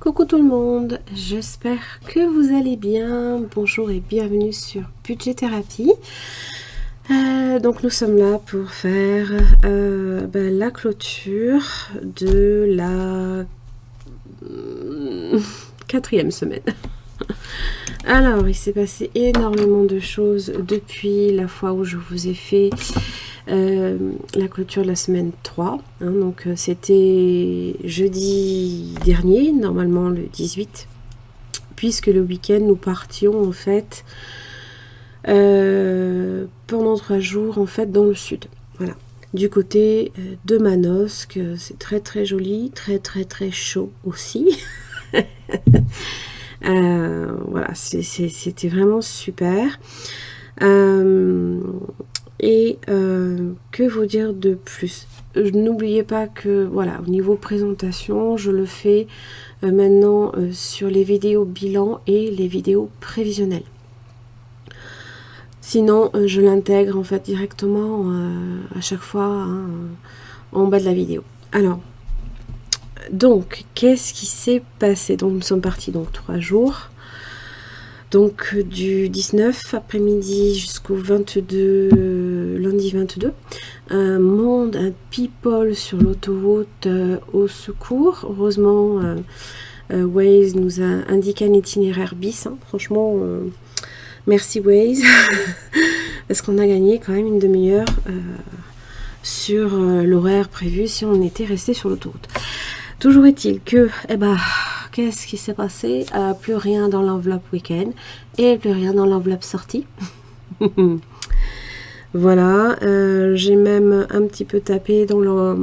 Coucou tout le monde, j'espère que vous allez bien. Bonjour et bienvenue sur Budget Thérapie. Donc nous sommes là pour faire la clôture de la 4e semaine. Alors, il s'est passé énormément de choses depuis la fois où je vous ai fait la clôture de la semaine 3. Donc, c'était jeudi dernier, normalement le 18, puisque le week-end, nous partions en fait pendant 3 jours en fait dans le sud. Voilà. Du côté de Manosque, c'est très très joli, très très très chaud aussi. Voilà, c'était vraiment super. Que vous dire de plus? N'oubliez pas que, voilà, au niveau présentation, je le fais maintenant sur les vidéos bilan et les vidéos prévisionnelles. Sinon, je l'intègre en fait directement à chaque fois en bas de la vidéo. Alors, donc, qu'est-ce qui s'est passé? Donc, nous sommes partis donc 3 jours. Donc, du 19 après-midi jusqu'au 22, lundi 22. Un monde, un people sur l'autoroute au secours. Heureusement, Waze nous a indiqué un itinéraire bis. Franchement, merci Waze. Parce qu'on a gagné quand même une demi-heure sur l'horaire prévu si on était resté sur l'autoroute. Toujours est-il que, qu'est-ce qui s'est passé? Plus rien dans l'enveloppe week-end et plus rien dans l'enveloppe sortie. Voilà, j'ai même un petit peu tapé dans la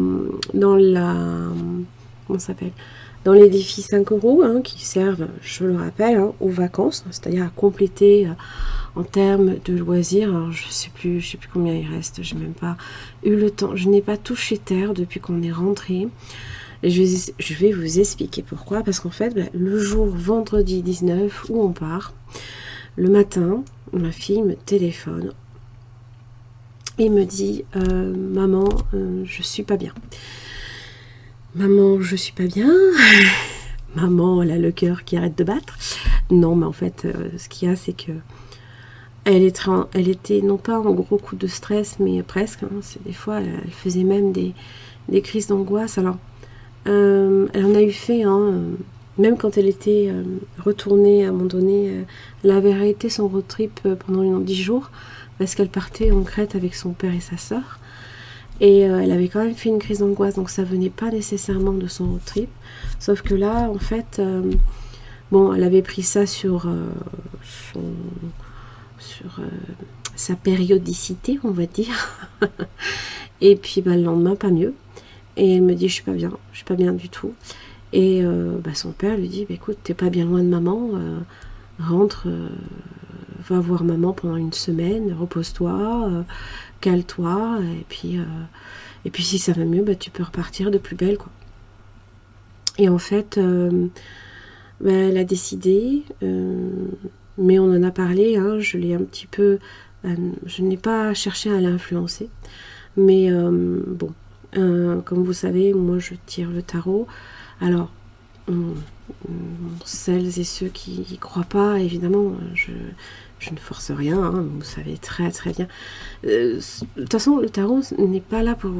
comment ça s'appelle, dans les défis 5 € qui servent, je le rappelle, aux vacances, c'est-à-dire à compléter en termes de loisirs. Alors, je sais plus combien il reste, j'ai même pas eu le temps, je n'ai pas touché terre depuis qu'on est rentré. Et je vais vous expliquer pourquoi. Parce qu'en fait, le jour vendredi 19 où on part, le matin, ma fille me téléphone et me dit maman, je suis pas bien. Maman, je suis pas bien. Maman, elle a le cœur qui arrête de battre. Non, mais en fait, ce qu'il y a, c'est que elle était non pas en gros coup de stress, mais presque. C'est des fois, elle faisait même des crises d'angoisse. Alors, elle en a eu fait, même quand elle était retournée à un moment donné, elle avait arrêté son road trip pendant 10 jours parce qu'elle partait en Crète avec son père et sa soeur et elle avait quand même fait une crise d'angoisse, donc ça venait pas nécessairement de son road trip, sauf que là en fait elle avait pris ça sur sa périodicité, on va dire. Et puis le lendemain pas mieux. Et elle me dit je suis pas bien du tout. Et son père lui dit écoute, t'es pas bien loin de maman, rentre, va voir maman pendant 1 semaine, repose-toi, cale-toi, et puis si ça va mieux, tu peux repartir de plus belle, quoi. Et en fait, elle a décidé, mais on en a parlé, je l'ai un petit peu, je n'ai pas cherché à l'influencer, mais comme vous savez, moi je tire le tarot. Alors, celles et ceux qui n'y croient pas, évidemment, je ne force rien, vous savez très très bien. De toute façon, le tarot n'est pas là pour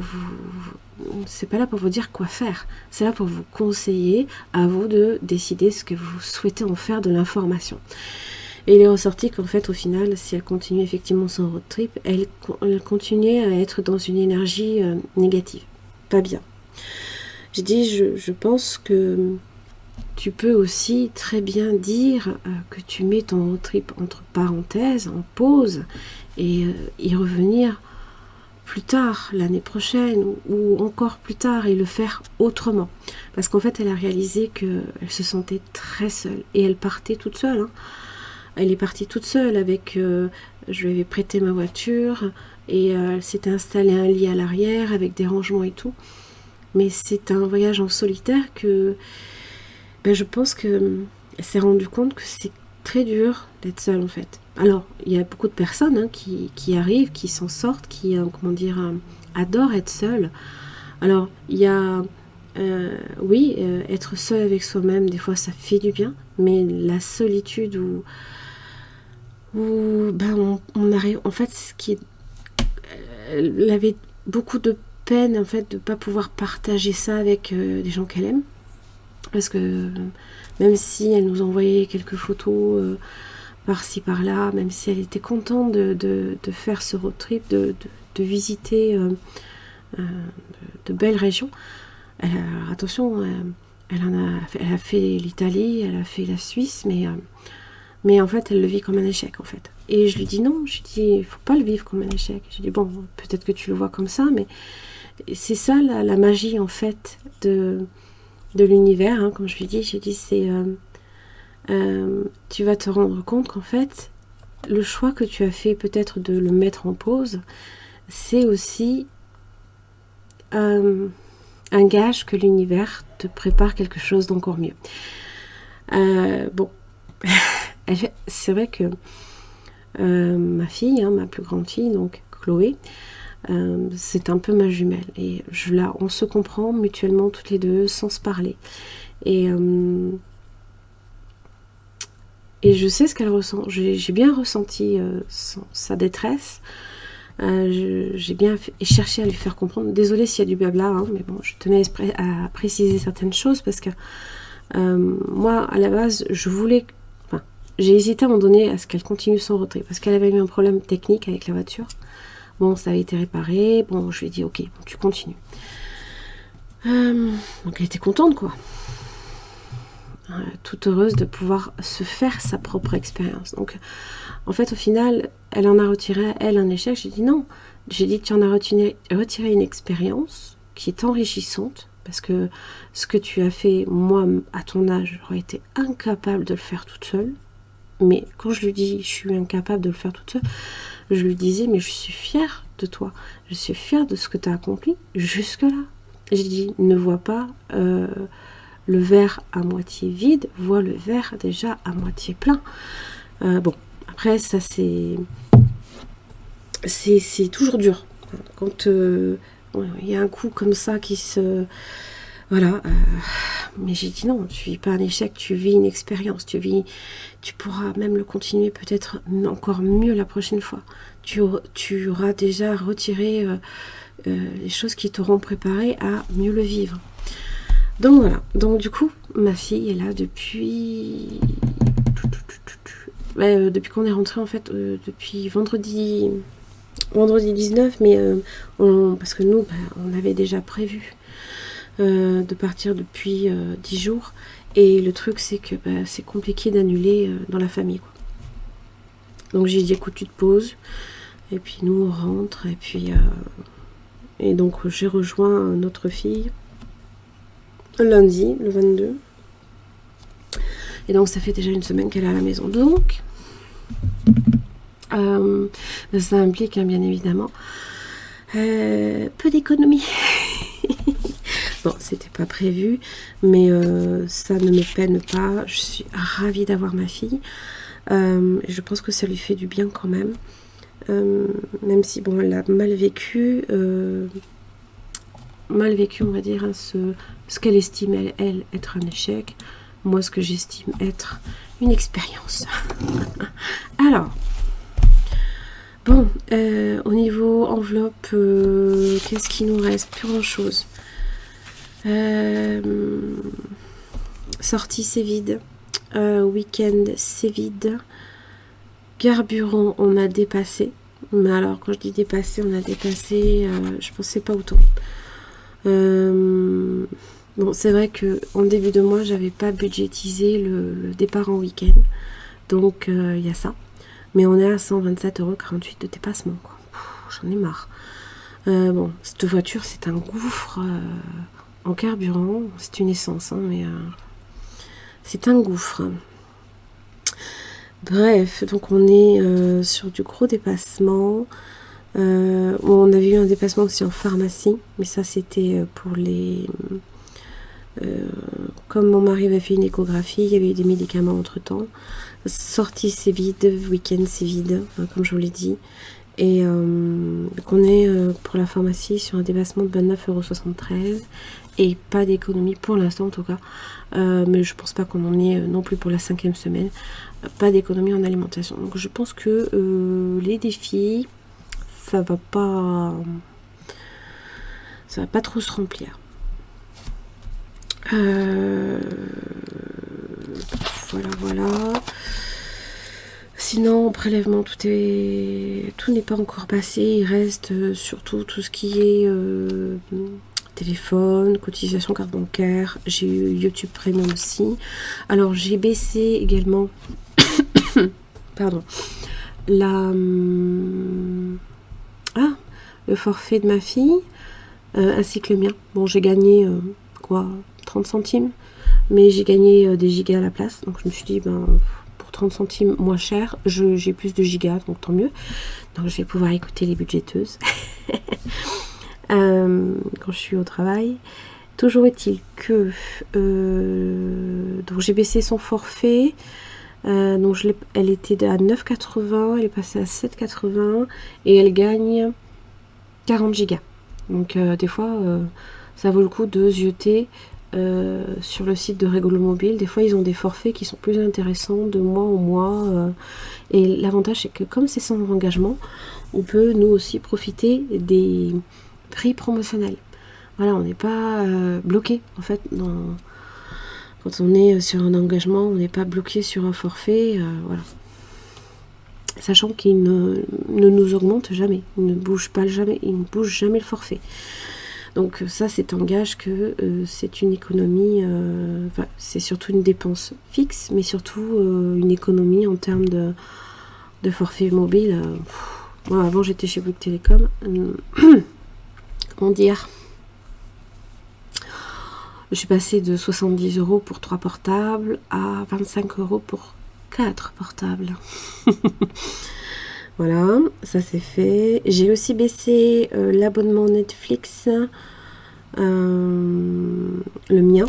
c'est pas là pour vous dire quoi faire. C'est là pour vous conseiller, à vous de décider ce que vous souhaitez en faire de l'information. Et il est ressorti qu'en fait, au final, si elle continue effectivement son road trip, elle continuait à être dans une énergie négative. Pas bien. J'ai dit, je pense que tu peux aussi très bien dire que tu mets ton road trip entre parenthèses, en pause, et y revenir plus tard, l'année prochaine, ou encore plus tard, et le faire autrement. Parce qu'en fait, elle a réalisé qu'elle se sentait très seule, et elle partait toute seule, Elle est partie toute seule avec, je lui avais prêté ma voiture et elle s'était installée un lit à l'arrière avec des rangements et tout. Mais c'est un voyage en solitaire que je pense qu'elle s'est rendue compte que c'est très dur d'être seule en fait. Alors, il y a beaucoup de personnes qui arrivent, qui s'en sortent, qui adorent être seules. Alors, il y a oui, être seul avec soi-même, des fois ça fait du bien, mais la solitude où ben, on arrive, en fait, elle avait beaucoup de peine en fait de pas pouvoir partager ça avec des gens qu'elle aime, parce que même si elle nous envoyait quelques photos par-ci par-là, même si elle était contente de faire ce road trip, de visiter de belles régions, alors attention, elle a fait l'Italie, elle a fait la Suisse, mais en fait elle le vit comme un échec en fait. Et je lui dis non, je lui dis il faut pas le vivre comme un échec. Je lui dis bon, peut-être que tu le vois comme ça, mais c'est ça la magie en fait de l'univers, hein, comme je lui dis, j'ai dit c'est tu vas te rendre compte qu'en fait le choix que tu as fait peut-être de le mettre en pause, c'est aussi un gage que l'univers te prépare quelque chose d'encore mieux. Bon, c'est vrai que ma fille, hein, ma plus grande fille, donc Chloé, c'est un peu ma jumelle. Et on se comprend mutuellement toutes les deux sans se parler. Et je sais ce qu'elle ressent. J'ai bien ressenti sa détresse. J'ai bien cherché à lui faire comprendre. Désolée s'il y a du blabla, hein, mais bon, je tenais à préciser certaines choses parce que moi, à la base, j'ai hésité à un moment donné à ce qu'elle continue son road trip parce qu'elle avait eu un problème technique avec la voiture. Bon, ça avait été réparé. Bon, je lui ai dit, ok, bon, tu continues. Donc, elle était contente, quoi. Toute heureuse de pouvoir se faire sa propre expérience. Donc, en fait, au final, elle en a retiré, elle, un échec. J'ai dit non. J'ai dit, tu en as retiré une expérience qui est enrichissante, parce que ce que tu as fait, moi, à ton âge, j'aurais été incapable de le faire toute seule. Mais quand je lui dis, je suis incapable de le faire toute seule, je lui disais, mais je suis fière de toi. Je suis fière de ce que tu as accompli jusque-là. J'ai dit, ne vois pas le verre à moitié vide, vois le verre déjà à moitié plein. Bon, après, ça c'est toujours dur. Quand il y a un coup comme ça qui se... Voilà. Mais j'ai dit non, tu vis pas un échec, tu vis une expérience. Tu pourras même le continuer peut-être encore mieux la prochaine fois. Tu auras déjà retiré les choses qui t'auront préparé à mieux le vivre. Donc voilà, donc du coup, ma fille est là depuis qu'on est rentré en fait, depuis vendredi 19, mais parce que nous, on avait déjà prévu de partir depuis 10 jours, et le truc c'est que c'est compliqué d'annuler dans la famille, quoi. Donc j'ai dit écoute, tu te poses, et puis nous on rentre, et donc j'ai rejoint notre fille lundi, le 22. Et donc ça fait déjà une semaine qu'elle est à la maison. Donc ça implique bien évidemment peu d'économie. Bon, c'était pas prévu, mais ça ne me peine pas. Je suis ravie d'avoir ma fille. Je pense que ça lui fait du bien quand même. Même si bon, elle a mal vécu, on va dire, hein, ce qu'elle estime elle être un échec. Moi, ce que j'estime être une expérience. Alors, bon, au niveau enveloppe, qu'est-ce qui nous reste? Plus grand chose. Sortie, c'est vide. Week-end, c'est vide. Carburant, on a dépassé. Mais alors, quand je dis dépassé, on a dépassé, je pensais pas autant. Bon, c'est vrai que en début de mois, j'avais pas budgétisé le départ en week-end. Donc, il y a ça. Mais on est à 127,48 € de dépassement, quoi. J'en ai marre. Bon, cette voiture, c'est un gouffre en carburant. C'est une essence, hein, mais c'est un gouffre. Bref, donc on est sur du gros dépassement. On avait eu un dépassement aussi en pharmacie, mais ça c'était pour les... comme mon mari avait fait une échographie, il y avait eu des médicaments entre temps. Sortie c'est vide, week-end c'est vide, hein, comme je vous l'ai dit. Et qu'on est pour la pharmacie sur un dépassement de 29,73 € et pas d'économie pour l'instant en tout cas. Mais je pense pas qu'on en ait non plus pour la 5e semaine. Pas d'économie en alimentation. Donc je pense que les défis, ça va pas trop se remplir. Voilà. Sinon, prélèvement, tout n'est pas encore passé. Il reste surtout tout ce qui est téléphone, cotisation carte bancaire. J'ai eu YouTube Premium aussi. Alors, j'ai baissé également pardon, le forfait de ma fille, ainsi que le mien. Bon, j'ai gagné 30 centimes, mais j'ai gagné des gigas à la place. Donc, je me suis dit, pour 30 centimes moins cher, j'ai plus de gigas, donc tant mieux. Donc, je vais pouvoir écouter les budgéteuses quand je suis au travail. Toujours est-il que donc j'ai baissé son forfait. Donc elle était à 9,80, elle est passée à 7,80 et elle gagne 40 gigas. Donc des fois ça vaut le coup de zioter sur le site de Rigolo Mobile. Des fois ils ont des forfaits qui sont plus intéressants de mois en mois et l'avantage c'est que comme c'est sans engagement, on peut nous aussi profiter des prix promotionnels. Voilà, on n'est pas bloqué en fait quand on est sur un engagement, on n'est pas bloqué sur un forfait, voilà. Sachant qu'il ne nous augmente jamais, il ne bouge jamais le forfait. Donc ça, c'est un gage que c'est une économie, c'est surtout une dépense fixe, mais surtout une économie en termes de forfait mobile. Moi, avant, j'étais chez Bouygues Télécom. Comment dire ? Je suis passée de 70 € pour 3 portables à 25 € pour 4 portables. Voilà, ça c'est fait. J'ai aussi baissé l'abonnement Netflix, le mien.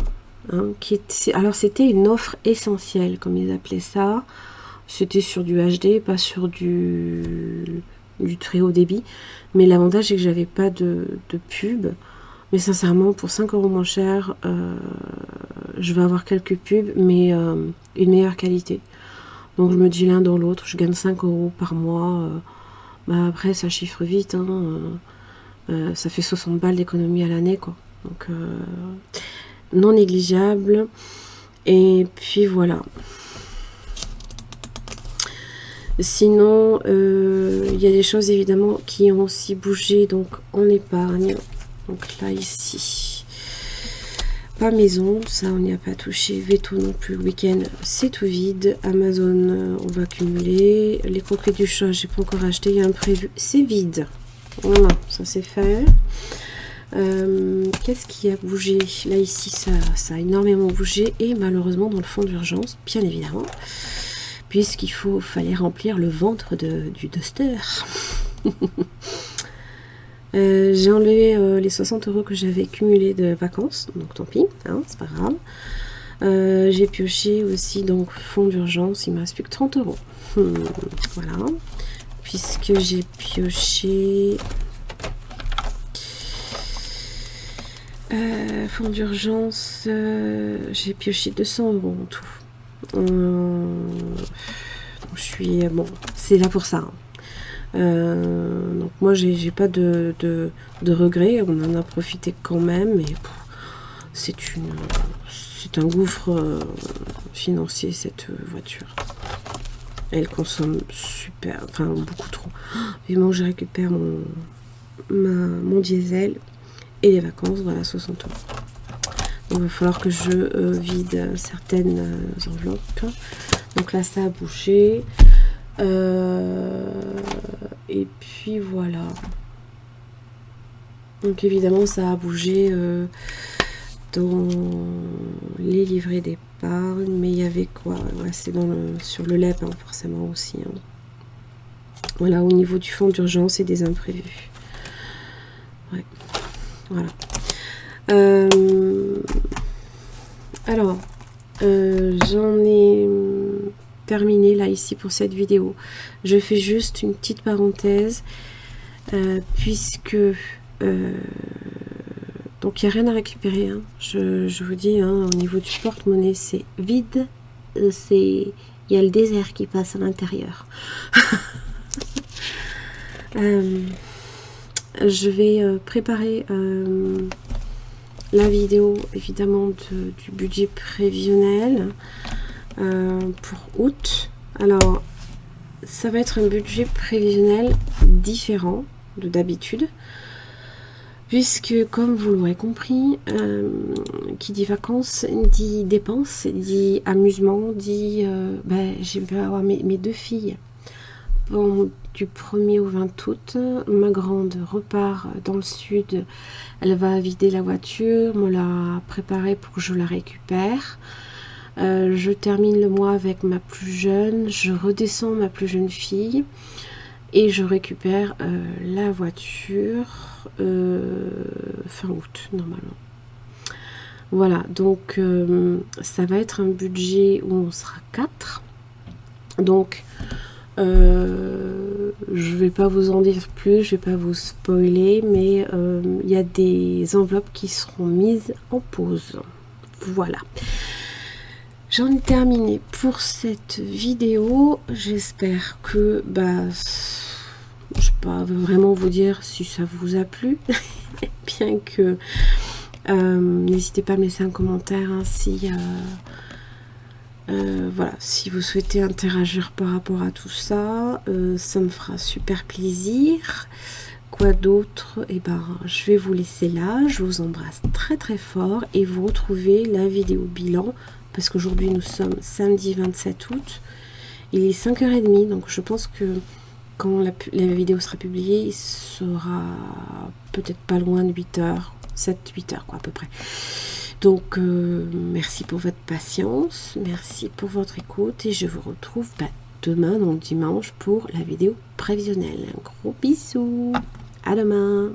Alors c'était une offre essentielle, comme ils appelaient ça. C'était sur du HD, pas sur du très haut débit. Mais l'avantage c'est que j'avais pas de pub. Mais sincèrement, pour 5 € moins cher, je vais avoir quelques pubs, mais une meilleure qualité. Donc je me dis l'un dans l'autre, je gagne 5 € par mois. Après, ça chiffre vite. Ça fait 60 balles d'économie à l'année, quoi. Donc, non négligeable. Et puis voilà. Sinon, il y a des choses évidemment qui ont aussi bougé, donc en épargne. Donc là, ici, pas maison, ça on n'y a pas touché. Veto non plus, le week-end, c'est tout vide. Amazon, on va cumuler. Les croquettes du chat, j'ai pas encore acheté, il y a un prévu, c'est vide. Voilà, ça c'est fait. Qu'est-ce qui a bougé? Là, ici, ça a énormément bougé. Et malheureusement, dans le fond d'urgence, bien évidemment, puisqu'il fallait remplir le ventre du Duster. J'ai enlevé les 60 € que j'avais cumulés de vacances, donc tant pis, c'est pas grave. J'ai pioché aussi, donc fonds d'urgence, il me reste plus que 30 €. Voilà, puisque j'ai pioché fonds d'urgence, j'ai pioché 200 € en tout. Donc je suis bon, c'est là pour ça. Donc moi j'ai pas de regrets, on en a profité quand même, mais c'est un gouffre financier cette voiture. Elle consomme beaucoup trop. Vivement je récupère mon diesel et les vacances, voilà 60 €. Donc il va falloir que je vide certaines enveloppes. Donc là ça a bougé. Et puis voilà. Donc évidemment ça a bougé dans les livrets d'épargne, mais il y avait quoi? Ouais, c'est sur le LEP forcément aussi. Voilà, au niveau du fonds d'urgence et des imprévus. Ouais. Voilà. Alors, j'en ai terminer là ici pour cette vidéo. Je fais juste une petite parenthèse puisque donc il n'y a rien à récupérer, hein. Je vous dis, hein, au niveau du porte-monnaie c'est vide, il y a le désert qui passe à l'intérieur. Je vais préparer la vidéo évidemment du budget prévisionnel pour août. Alors ça va être un budget prévisionnel différent de d'habitude, puisque comme vous l'aurez compris, qui dit vacances dit dépenses, dit amusement, dit je vais avoir mes deux filles. Bon, du 1er au 20 août, ma grande repart dans le sud, elle va vider la voiture, me l'a préparée pour que je la récupère. Je termine le mois avec ma plus jeune, je redescends ma plus jeune fille et je récupère la voiture fin août normalement. Voilà, donc ça va être un budget où on sera 4. Donc je vais pas vous en dire plus, je vais pas vous spoiler, mais il y a des enveloppes qui seront mises en pause. Voilà. J'en ai terminé pour cette vidéo. J'espère que je peux pas vraiment vous dire si ça vous a plu, bien que n'hésitez pas à me laisser un commentaire, hein, si voilà, si vous souhaitez interagir par rapport à tout ça, ça me fera super plaisir. Quoi d'autre? Et je vais vous laisser là. Je vous embrasse très très fort et vous retrouvez la vidéo bilan, parce qu'aujourd'hui nous sommes samedi 27 août. Il est 5h30, donc je pense que quand la vidéo sera publiée, il sera peut-être pas loin de 8h, 7-8h quoi à peu près. Donc merci pour votre patience, merci pour votre écoute et je vous retrouve demain, donc dimanche, pour la vidéo prévisionnelle. Un gros bisou, à demain.